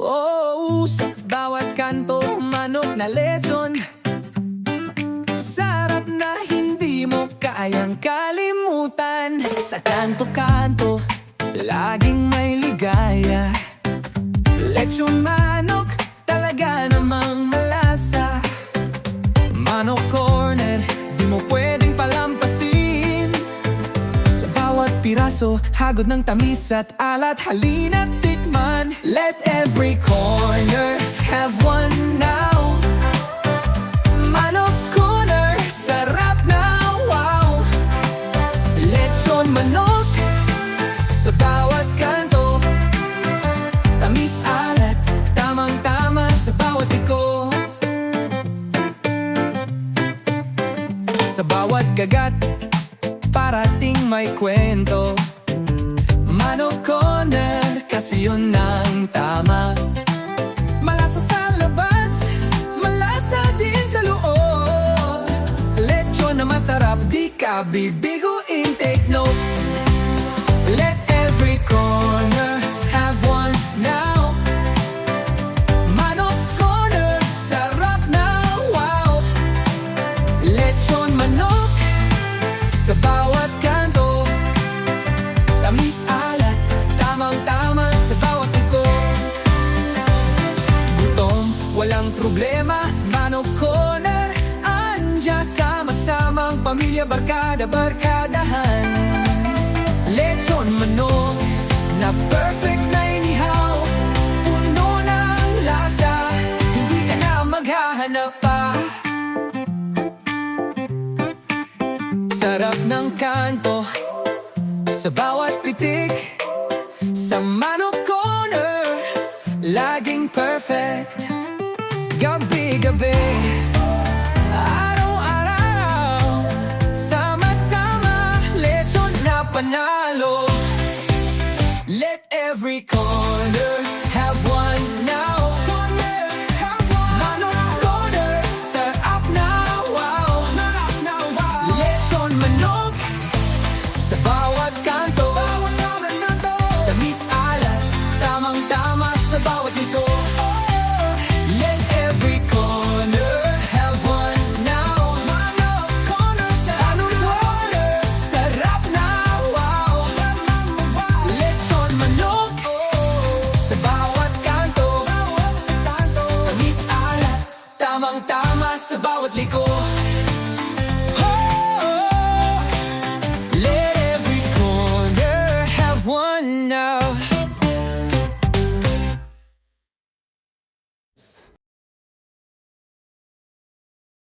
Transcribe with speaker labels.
Speaker 1: Oh, sa bawat kanto, manok na lechon. Sarap na hindi mo kayang kalimutan. Sa kanto-kanto, laging may ligaya. Lechon manok, talaga namang malasa. Manok corner, di mo pwedeng palampasin. Sa bawat piraso, hagod ng tamis at alat. Halina't tikman, let every corner have one now. Manok corner, sarap na wow. Lechon manok, sa bawat kanto. Tamis alat, tamang-tama sa bawat liko. Sa bawat kagat, parating may kwento. Manok corner, kasi yun ang tama. Malasa sa labas, malasa din sa loob. Lechon na masarap, di ka bibiguin, take note. Let every corner have one now. Manok corner, sarap na wow. Lechon manok, sa bawat kanto. Tamis alat, tamang-tama sa bawat liko. Gutom, walang problema, manok corner. Andiyan sama-samang pamilya, barkada-barkadahan. Lechon manok, na perfect na inihaw. Puno ng lasa, hindi ka na maghahanap pa. Sarap ng kanto, sa bawat pitik. Sa manok corner, laging perfect. Gabi-gabi, araw-araw, sama-sama, lechon na panalo. Let every corner have one now. Manok corner, sarap na wow. Lechon manok, sa bawat kanto. Tamis alat, tamang-tama sa bawat liko. Let every corner have one now. Manok corner, sarap na wow. Lechon manok, sa bawat kanto. Tamis alat, tamang-tama sa bawat liko.